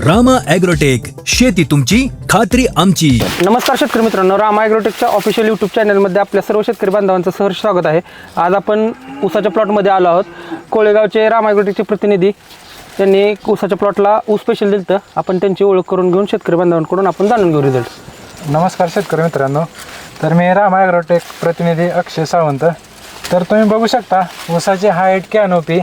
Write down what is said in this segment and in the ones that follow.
Rama agrotech, शेती तुमची खात्री आमची. नमस्कार शेतकरी मित्रांनो, रामा ॲग्रोटेकच्या ऑफिशियल यूट्यूब चॅनलमध्ये आपल्या सर्व शेतकरी बांधवांचं सहर्ष स्वागत आहे. आज आपण ऊसाच्या प्लॉटमध्ये आलो आहोत. कोळेगावचे रामा ॲग्रोटेकचे प्रतिनिधी त्यांनी ऊसाच्या प्लॉटला ऊस स्पेशल दिलं होतं. आपण त्यांची ओळख करून घेऊन शेतकरी बांधवांकडून आपण जाणून घेऊ रिझल्ट. नमस्कार शेतकरी मित्रांनो, तर मी रामा ॲग्रोटेक प्रतिनिधी अक्षय सावंत. तर तुम्ही बघू शकता ऊसाची हाईट, कॅनोपी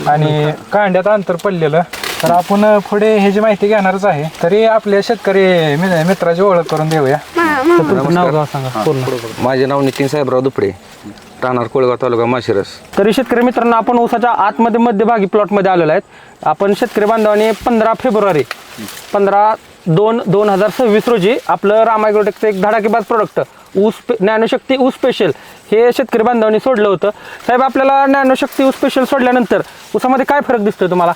आणि कांड्यात अंतर पडलेलं. तर आपण पुढे ह्याची माहिती घेणारच आहे. तरी आपल्या शेतकरी मित्राची ओळख करून देऊया. नाव गाव सांगा पूर्ण. माझे नाव नितीन साहेबराव दुपडे, राहणार कोळेगाव तालुका माशिरस. तरी शेतकरी मित्रांनो, आपण ऊसाच्या आतमध्ये मध्यभागी प्लॉटमध्ये आलेलो आहेत. आपण शेतकरी बांधवांनी 15 फेब्रुवारी 15/2/2026 रोजी आपलं रामा ॲग्रोटेकचं एक धडाकेबाज प्रोडक्ट ऊस नॅनोशक्ती ऊस स्पेशल हे शेतकरी बांधवांनी सोडलं होतं. साहेब, आपल्याला नॅनोशक्ती ऊस स्पेशल सोडल्यानंतर ऊसामध्ये काय फरक दिसतोय तुम्हाला?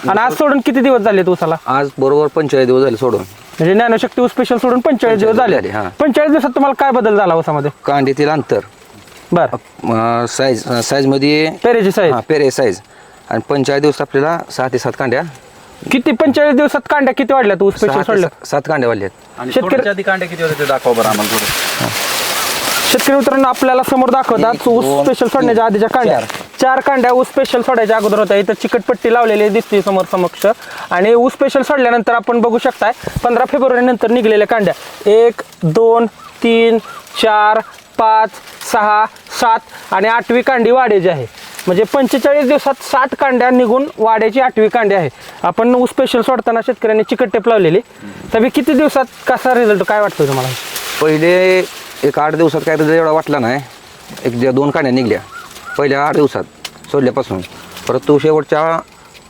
आणि आज सोडून किती दिवस झाले ऊसाला? आज बरोबर 45 दिवस झाले सोडून. म्हणजे नॅनोशक्ती ऊस स्पेशल सोडून 45 दिवस झाले. 45 दिवसात तुम्हाला काय बदल झाला ऊसामध्ये? कांडीतील अंतर, बरं, साईज मध्ये पेरेची साईज, पेरे साईज, आणि 45 दिवस आपल्याला 6 ते 7 कांड्या. किती 45 दिवसात कांड्या किती वाढल्यात ऊस स्पेशल सोडलं? 7 कांड्या वाढल्यात. शेतकरी कांड्या किती होते ते दाखवा बरं आम्हाला थोडं. शेतकरी मित्रांनो, आपल्याला समोर दाखवतात ऊस स्पेशल सोडण्याच्या आधीच्या कांड्या. 4 कांड्या ऊस स्पेशल सोडायच्या अगोदर होत्या. इथं चिकटपट्टी लावलेली दिसते समोर समक्ष. आणि ऊस स्पेशल सोडल्यानंतर आपण बघू शकताय 15 फेब्रुवारी नंतर निघलेल्या कांड्या 1, 2, 3, 4, 5, 6, 7 आणि 8वी कांडी वाढायची आहे. म्हणजे 45 दिवसात 7 कांड्या निघून वाढायची 8वी कांडी आहे. आपण ऊस स्पेशल सोडताना शेतकऱ्यांनी चिकट टेप लावलेली. तरी किती दिवसात कसा रिझल्ट काय वाटतो तुम्हाला? पहिले एक 8 दिवसात काय रिझल्ट एवढा वाटला नाही. 2 कांड्या निघल्या पहिल्या 8 दिवसात सोडल्यापासून. परत तो शेवटच्या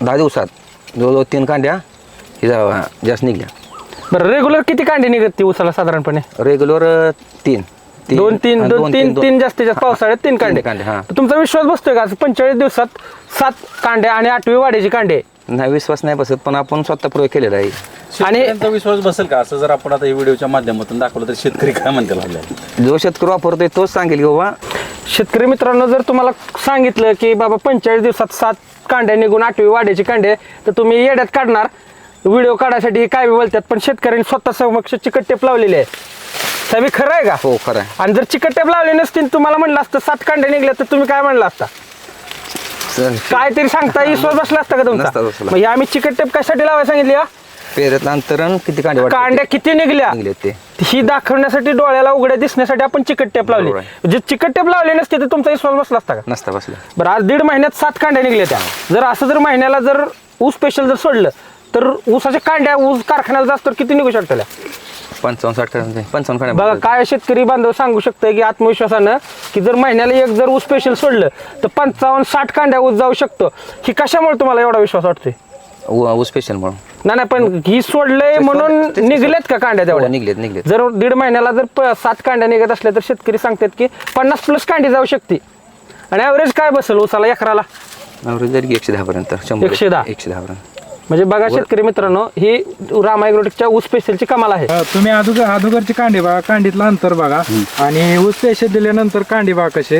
10 दिवसात जवळजवळ 3 कांड्या जास्त निघल्या. बरं, रेग्युलर किती कांडी निघत ती ऊसाला साधारणपणे? रेग्युलर 3 2-3 जास्तीत जास्त पावसाळ्यात 3 कांडे. हां. तुमचा विश्वास बसतोय का 45 दिवसात 7 कांड्या आणि 8वी वाढायची कांडे? नाही, विश्वास नाही बसत, पण आपण स्वतः प्रयोग केलेला आहे. आणि त्यांचा विश्वास बसेल का असं जर आपण आता या व्हिडिओच्या माध्यमातून दाखवलं तर शेतकरी काय म्हणतील आपल्याला? जो शेतकरी वापरतोय तोच सांगेल की बाबा. शेतकरी मित्रांनो, जर तुम्हाला सांगितलं की बाबा 45 दिवसात 7 कांड्या निघून 8वी वाढायची कांडे, तर तुम्ही येड्यात काढणार. व्हिडिओ काढायसाठी काय बोलतात, पण शेतकऱ्यांनी स्वतः समक्ष चिकट टेप लावलेली आहे. साहेब, खरं आहे का? हो, खरं आहे. आणि जर चिकट टेप लावले नसतील, तुम्हाला म्हणलं असतं 7 कांड्या निघल्या, तर तुम्ही काय म्हणलं असता? काहीतरी सांगता विश्वास बसला असता का नसता तुमचा? बसला. मग आम्ही चिकट टेप कशासाठी लावायला सांगितली? पेरेतलं अंतरण किती कांड्या वाढले? कांड्या किती निघल्या निघले ते ही दाखवण्यासाठी, डोळ्याला उघड्या दिसण्यासाठी आपण चिकट टेप लावली. बरोबर जे चिकट टेप लावले नसते तर तुमचा विश्वास बसला असता का? नसता बसला. बरं, आज 1.5 महिन्यात 7 कांड्या निघल्या त्या. जर असं जर महिन्याला जर ऊस स्पेशल जर सोडलं तर ऊसाच्या कांड्या ऊस कारखान्याला जास्त तर किती निघू शकतात? 55 कांड्या. बघा, काय शेतकरी बांधव सांगू शकतोय की आत्मविश्वासानं की जर महिन्याला एक जर ऊस स्पेशल सोडलं तर 55-60 कांड्या ऊस जाऊ शकतो. ही कशामुळे तुम्हाला एवढा विश्वास वाटतोय? ऊस स्पेशल म्हणून. नाही, पण ही सोडलंय म्हणून निघलेत का कांड्या तेवढ्या? निघलेत. जर 1.5 महिन्याला जर 7 कांड्या निघत असल्या तर शेतकरी सांगतात की 50+ कांडी जाऊ शकते. आणि ॲव्हरेज काय बसेल ऊसाला एकराला? जरी 110 पर्यंत, 110 पर्यंत. म्हणजे बघा शेतकरी मित्रांनो, ही रामा ॲग्रोटेकच्या ऊस स्पेशलची कमाल आहे. तुम्ही अगोदरची कांडी बघा, कांडीतलं अंतर बघा आणि ऊस स्पेशल दिल्यानंतर कांडी बघा कसे.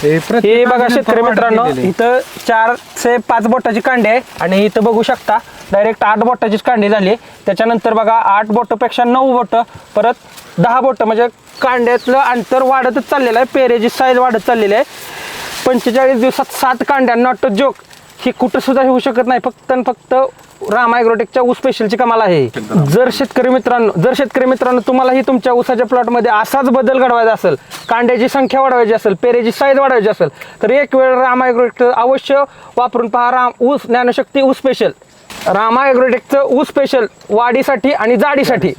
हे बघा शेतकरी मित्रांनो, इथं 4 ते 5 बोटाची कांडी आहे आणि इथं बघू शकता डायरेक्ट 8 बोटाचीच कांडी झाली. त्याच्यानंतर बघा 8 बोटापेक्षा 9 बोटं, परत 10 बोटं, म्हणजे कांड्यातलं अंतर वाढतच चाललेलं आहे. पेरेची साईज वाढत चाललेली आहे. 45 दिवसात 7 कांड्या, नॉट अ जोक. ही कुठं सुद्धा होऊ शकत नाही. फक्त रामा ॲग्रोटेकच्या ऊस स्पेशलची कमाल आहे. जर शेतकरी मित्रांनो तुम्हालाही तुमच्या ऊसाच्या प्लॉटमध्ये असाच बदल घडवायचा असेल, कांड्याची संख्या वाढवायची असेल, पेरेची साईज वाढवायची असेल, तर एक वेळ रामा ॲग्रोटेक अवश्य वापरून पहा. ऊस नॅनोशक्ती ऊस स्पेशल, रामा ॲग्रोटेकचं ऊस स्पेशल वाढीसाठी आणि जाडीसाठी.